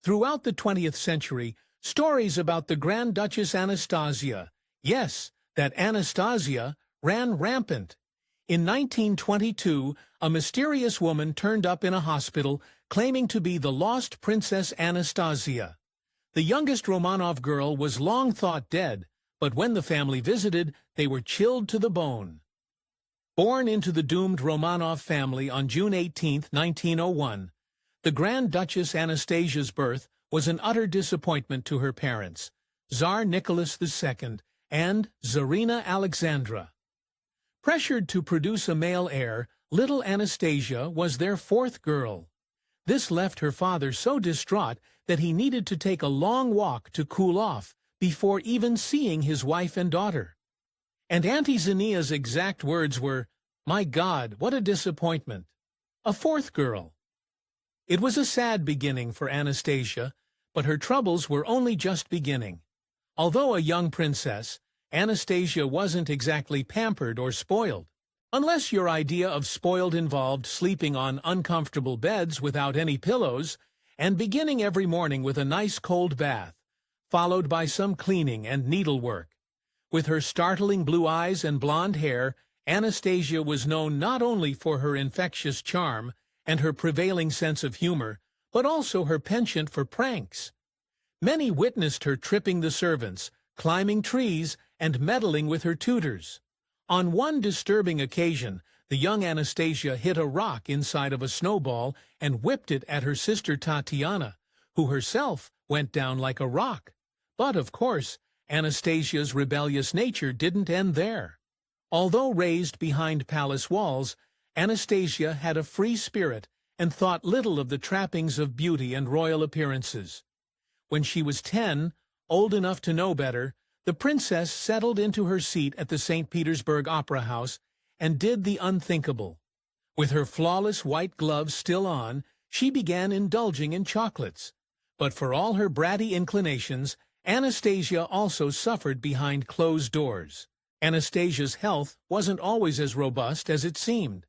Throughout the 20th century, stories about the Grand Duchess Anastasia, yes, that Anastasia, ran rampant. In 1922, a mysterious woman turned up in a hospital claiming to be the lost Princess Anastasia. The youngest Romanov girl was long thought dead, but when the family visited, they were chilled to the bone. Born into the doomed Romanov family on June 18, 1901, the Grand Duchess Anastasia's birth was an utter disappointment to her parents, Tsar Nicholas II and Tsarina Alexandra. Pressured to produce a male heir, little Anastasia was their fourth girl. This left her father so distraught that he needed to take a long walk to cool off before even seeing his wife and daughter. And Auntie Zania's exact words were, "My God, what a disappointment. A fourth girl." It was a sad beginning for Anastasia, but her troubles were only just beginning. Although a young princess, Anastasia wasn't exactly pampered or spoiled. Unless your idea of spoiled involved sleeping on uncomfortable beds without any pillows and beginning every morning with a nice cold bath, followed by some cleaning and needlework. With her startling blue eyes and blonde hair, Anastasia was known not only for her infectious charm and her prevailing sense of humor, but also her penchant for pranks. Many witnessed her tripping the servants, climbing trees, and meddling with her tutors. On one disturbing occasion, the young Anastasia hit a rock inside of a snowball and whipped it at her sister Tatiana, who herself went down like a rock. But, of course, Anastasia's rebellious nature didn't end there. Although raised behind palace walls, Anastasia had a free spirit and thought little of the trappings of beauty and royal appearances. When she was 10, old enough to know better, the princess settled into her seat at the St. Petersburg Opera House and did the unthinkable. With her flawless white gloves still on, she began indulging in chocolates. But for all her bratty inclinations, Anastasia also suffered behind closed doors. Anastasia's health wasn't always as robust as it seemed.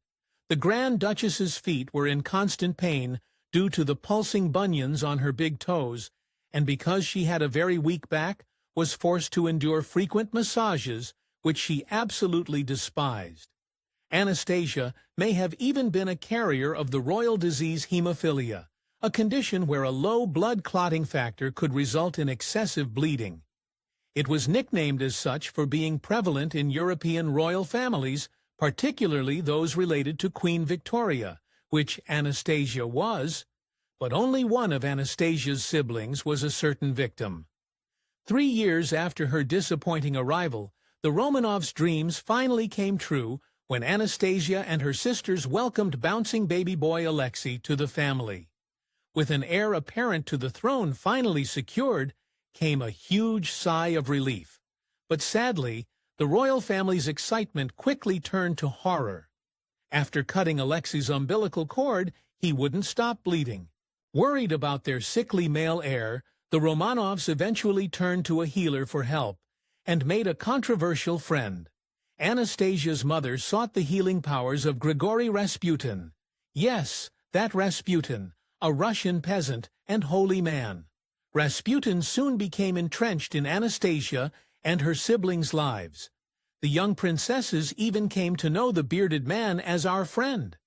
The Grand Duchess's feet were in constant pain due to the pulsing bunions on her big toes, and because she had a very weak back, was forced to endure frequent massages, which she absolutely despised. Anastasia may have even been a carrier of the royal disease hemophilia, a condition where a low blood clotting factor could result in excessive bleeding. It was nicknamed as such for being prevalent in European royal families, particularly those related to Queen Victoria, which Anastasia was. But only one of Anastasia's siblings was a certain victim. 3 years after her disappointing arrival, the Romanovs' dreams finally came true when Anastasia and her sisters welcomed bouncing baby boy Alexei to the family. With an heir apparent to the throne finally secured, came a huge sigh of relief. But sadly, the royal family's excitement quickly turned to horror. After cutting Alexei's umbilical cord, he wouldn't stop bleeding. Worried about their sickly male heir, the Romanovs eventually turned to a healer for help and made a controversial friend. Anastasia's mother sought the healing powers of Grigory Rasputin. Yes, that Rasputin, a Russian peasant and holy man. Rasputin soon became entrenched in Anastasia and her siblings' lives. The young princesses even came to know the bearded man as our friend.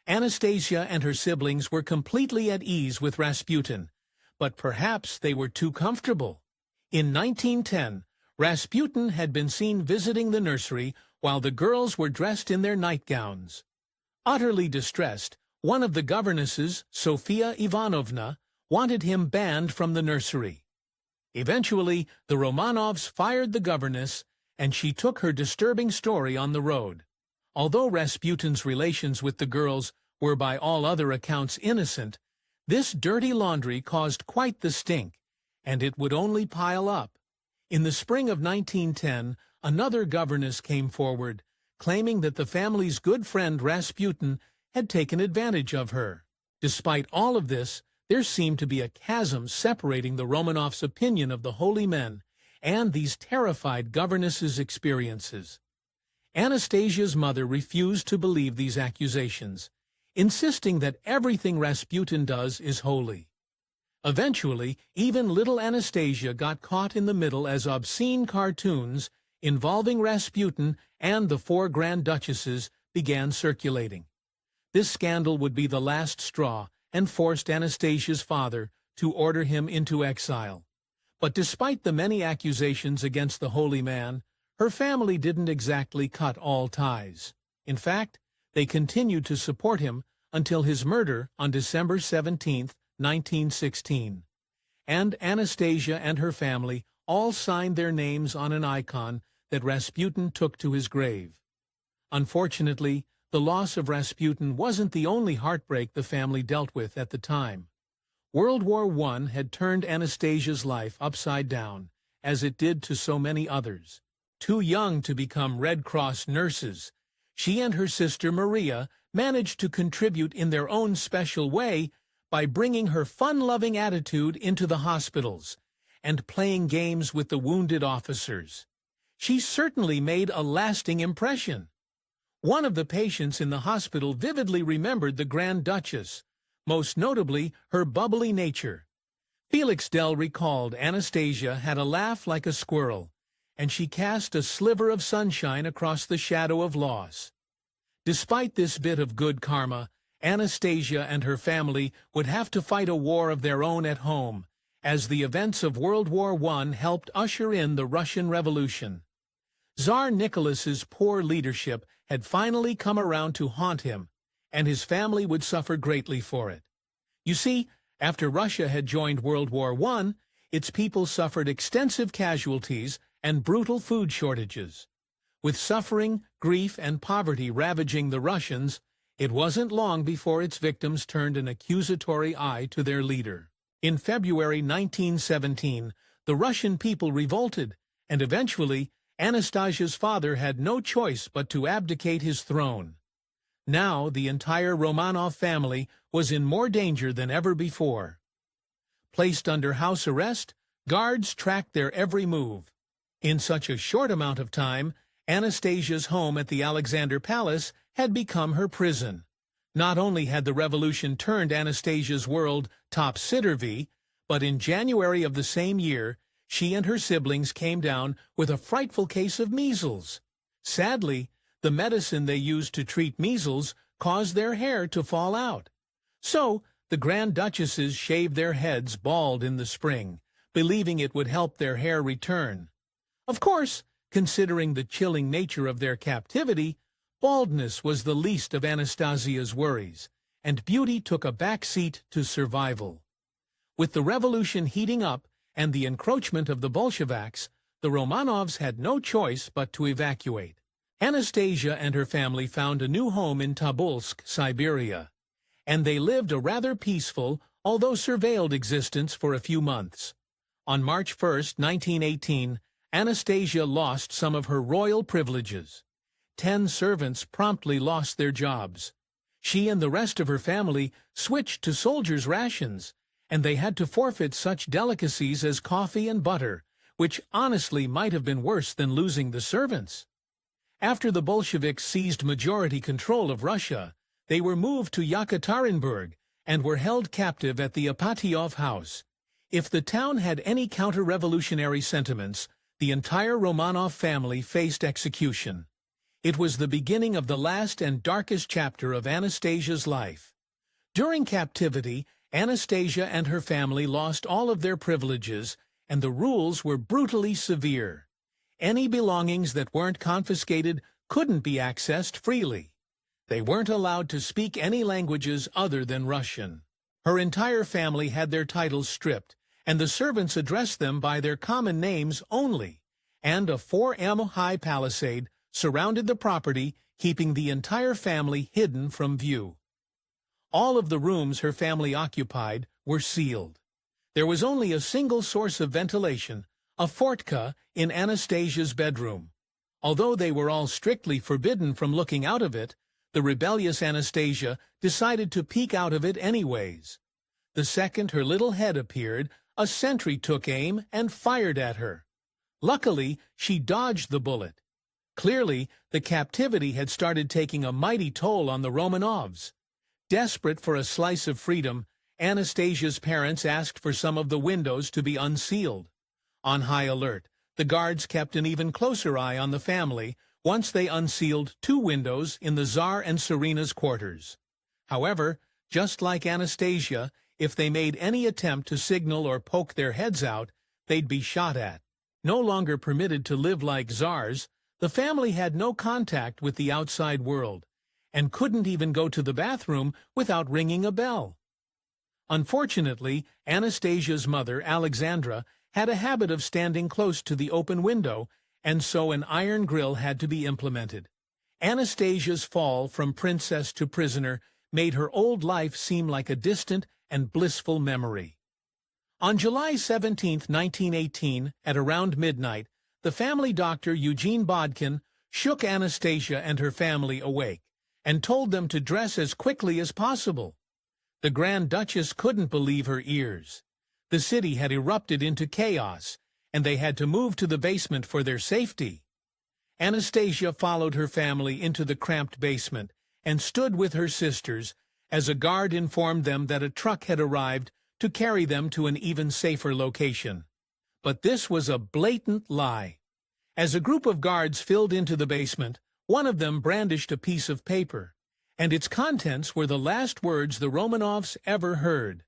Anastasia and her siblings were completely at ease with Rasputin, but perhaps they were too comfortable. In 1910, Rasputin had been seen visiting the nursery while the girls were dressed in their nightgowns. Utterly distressed, one of the governesses, Sofia Ivanovna, wanted him banned from the nursery. Eventually, the Romanovs fired the governess, and she took her disturbing story on the road. Although Rasputin's relations with the girls were by all other accounts innocent, this dirty laundry caused quite the stink, and it would only pile up. In the spring of 1910, another governess came forward, claiming that the family's good friend Rasputin had taken advantage of her. Despite all of this, there seemed to be a chasm separating the Romanovs' opinion of the holy men and these terrified governnesses' experiences. Anastasia's mother refused to believe these accusations, insisting that everything Rasputin does is holy. Eventually, even little Anastasia got caught in the middle as obscene cartoons involving Rasputin and the four Grand Duchesses began circulating. This scandal would be the last straw and forced Anastasia's father to order him into exile. But despite the many accusations against the holy man, her family didn't exactly cut all ties. In fact, they continued to support him until his murder on December 17, 1916. And Anastasia and her family all signed their names on an icon that Rasputin took to his grave. Unfortunately, the loss of Rasputin wasn't the only heartbreak the family dealt with at the time. World War I had turned Anastasia's life upside down, as it did to so many others. Too young to become Red Cross nurses, she and her sister Maria managed to contribute in their own special way by bringing her fun-loving attitude into the hospitals and playing games with the wounded officers. She certainly made a lasting impression. One of the patients in the hospital vividly remembered the Grand Duchess, most notably her bubbly nature. Felix Dell recalled Anastasia had a laugh like a squirrel, and she cast a sliver of sunshine across the shadow of loss. Despite this bit of good karma, Anastasia and her family would have to fight a war of their own at home, as the events of World War I helped usher in the Russian Revolution. Tsar Nicholas's poor leadership had finally come around to haunt him, and his family would suffer greatly for it. You see, after Russia had joined World War I, its people suffered extensive casualties and brutal food shortages. With suffering, grief, and poverty ravaging the Russians, it wasn't long before its victims turned an accusatory eye to their leader. In February 1917, the Russian people revolted, and eventually, Anastasia's father had no choice but to abdicate his throne. Now, the entire Romanov family was in more danger than ever before. Placed under house arrest, guards tracked their every move. In such a short amount of time, Anastasia's home at the Alexander Palace had become her prison. Not only had the revolution turned Anastasia's world topsy-turvy, but in January of the same year, she and her siblings came down with a frightful case of measles. Sadly, the medicine they used to treat measles caused their hair to fall out. So, the Grand Duchesses shaved their heads bald in the spring, believing it would help their hair return. Of course, considering the chilling nature of their captivity, baldness was the least of Anastasia's worries, and beauty took a back seat to survival. With the revolution heating up and the encroachment of the Bolsheviks, the Romanovs had no choice but to evacuate. Anastasia and her family found a new home in Tobolsk, Siberia, and they lived a rather peaceful, although surveilled existence for a few months. On March 1, 1918, Anastasia lost some of her royal privileges. 10 servants promptly lost their jobs. She and the rest of her family switched to soldiers' rations, and they had to forfeit such delicacies as coffee and butter, which honestly might have been worse than losing the servants. After the Bolsheviks seized majority control of Russia, they were moved to Yekaterinburg and were held captive at the Apatyov house. If the town had any counter-revolutionary sentiments, the entire Romanov family faced execution. It was the beginning of the last and darkest chapter of Anastasia's life. During captivity, Anastasia and her family lost all of their privileges, and the rules were brutally severe. Any belongings that weren't confiscated couldn't be accessed freely. They weren't allowed to speak any languages other than Russian. Her entire family had their titles stripped, and the servants addressed them by their common names only, and a 4-m-high palisade surrounded the property, keeping the entire family hidden from view. All of the rooms her family occupied were sealed. There was only a single source of ventilation, a fortka in Anastasia's bedroom. Although they were all strictly forbidden from looking out of it, the rebellious Anastasia decided to peek out of it anyways. The second her little head appeared, a sentry took aim and fired at her. Luckily, she dodged the bullet. Clearly, the captivity had started taking a mighty toll on the Romanovs. Desperate for a slice of freedom, Anastasia's parents asked for some of the windows to be unsealed. On high alert, the guards kept an even closer eye on the family once they unsealed 2 windows in the Tsar and Serena's quarters. However, just like Anastasia, if they made any attempt to signal or poke their heads out, they'd be shot at. No longer permitted to live like czars, the family had no contact with the outside world, and couldn't even go to the bathroom without ringing a bell. Unfortunately, Anastasia's mother, Alexandra, had a habit of standing close to the open window, and so an iron grill had to be implemented. Anastasia's fall from princess to prisoner made her old life seem like a distant and blissful memory. On July 17, 1918, at around midnight, the family doctor Eugene Bodkin shook Anastasia and her family awake and told them to dress as quickly as possible. The Grand Duchess couldn't believe her ears. The city had erupted into chaos, and they had to move to the basement for their safety. Anastasia followed her family into the cramped basement and stood with her sisters as a guard informed them that a truck had arrived to carry them to an even safer location. But this was a blatant lie. As a group of guards filled into the basement, one of them brandished a piece of paper, and its contents were the last words the Romanovs ever heard.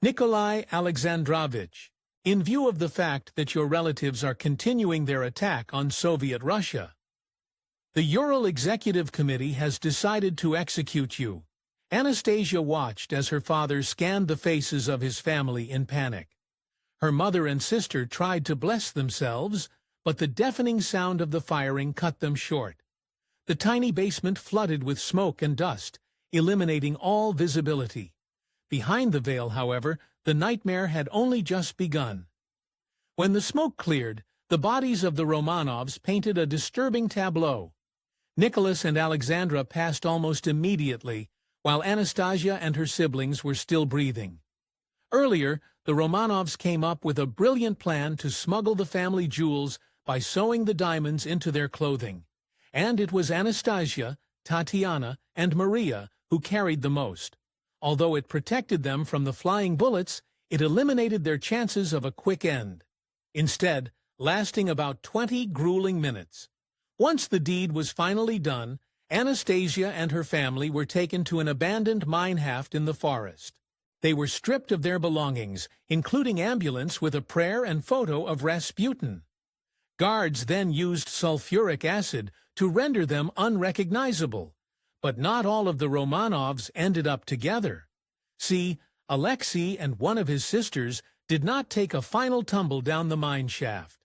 Nikolai Alexandrovich, in view of the fact that your relatives are continuing their attack on Soviet Russia, the Ural Executive Committee has decided to execute you. Anastasia watched as her father scanned the faces of his family in panic. Her mother and sister tried to bless themselves, but the deafening sound of the firing cut them short. The tiny basement flooded with smoke and dust, eliminating all visibility. Behind the veil, however, the nightmare had only just begun. When the smoke cleared, the bodies of the Romanovs painted a disturbing tableau. Nicholas and Alexandra passed almost immediately, while Anastasia and her siblings were still breathing. Earlier, the Romanovs came up with a brilliant plan to smuggle the family jewels by sewing the diamonds into their clothing. And it was Anastasia, Tatiana, and Maria who carried the most. Although it protected them from the flying bullets, it eliminated their chances of a quick end, instead lasting about 20 grueling minutes. Once the deed was finally done, Anastasia and her family were taken to an abandoned mine shaft in the forest. They were stripped of their belongings, including ambulance with a prayer and photo of Rasputin. Guards then used sulfuric acid to render them unrecognizable. But not all of the Romanovs ended up together. See, Alexei and one of his sisters did not take a final tumble down the mine shaft.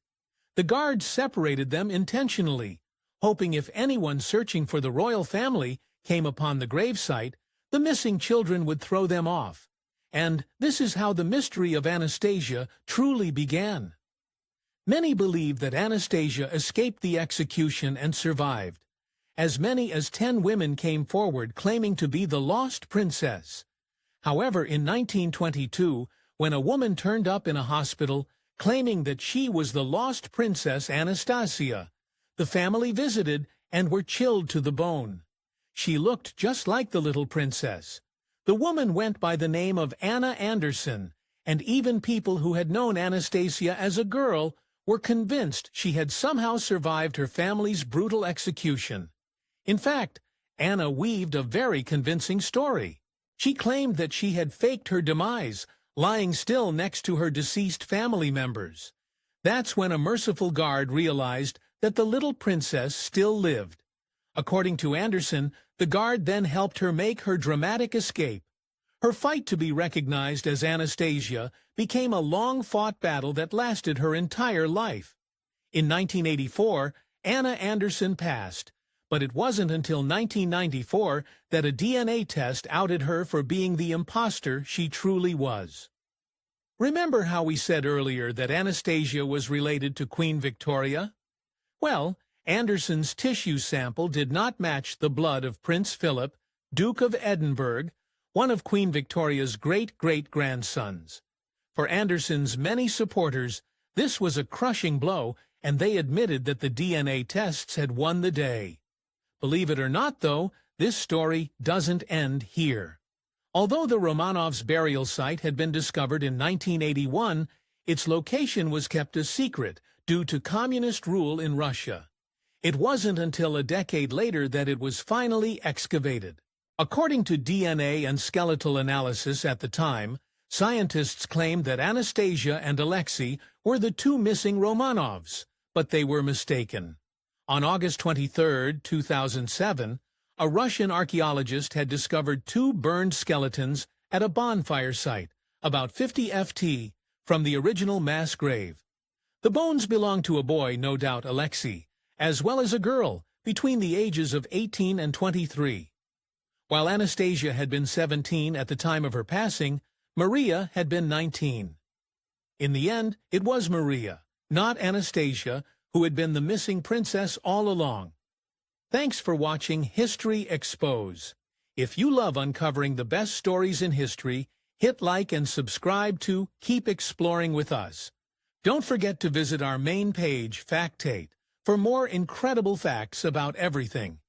The guards separated them intentionally, hoping if anyone searching for the royal family came upon the gravesite, the missing children would throw them off. And this is how the mystery of Anastasia truly began. Many believe that Anastasia escaped the execution and survived. As many as 10 women came forward claiming to be the lost princess. However, in 1922, when a woman turned up in a hospital claiming that she was the lost princess Anastasia, the family visited and were chilled to the bone. She looked just like the little princess. The woman went by the name of Anna Anderson, and even people who had known Anastasia as a girl were convinced she had somehow survived her family's brutal execution. In fact, Anna weaved a very convincing story. She claimed that she had faked her demise, lying still next to her deceased family members. That's when a merciful guard realized that the little princess still lived. According to Anderson, the guard then helped her make her dramatic escape. Her fight to be recognized as Anastasia became a long-fought battle that lasted her entire life. In 1984, Anna Anderson passed, but it wasn't until 1994 that a DNA test outed her for being the imposter she truly was. Remember how we said earlier that Anastasia was related to Queen Victoria? Well, Anderson's tissue sample did not match the blood of Prince Philip, Duke of Edinburgh, one of Queen Victoria's great-great-grandsons. For Anderson's many supporters, this was a crushing blow, and they admitted that the DNA tests had won the day. Believe it or not, though, this story doesn't end here. Although the Romanovs' burial site had been discovered in 1981, its location was kept a secret due to communist rule in Russia. It wasn't until a decade later that it was finally excavated. According to DNA and skeletal analysis at the time, scientists claimed that Anastasia and Alexei were the two missing Romanovs, but they were mistaken. On August 23, 2007, a Russian archaeologist had discovered two burned skeletons at a bonfire site, about 50 ft from the original mass grave. The bones belonged to a boy, no doubt Alexei, as well as a girl between the ages of 18 and 23. While Anastasia had been 17 at the time of her passing, Maria had been 19. In the end, it was Maria, not Anastasia, who had been the missing princess all along. Thanks for watching History Expose. If you love uncovering the best stories in history, hit like and subscribe to Keep Exploring with Us. Don't forget to visit our main page, Factate, for more incredible facts about everything.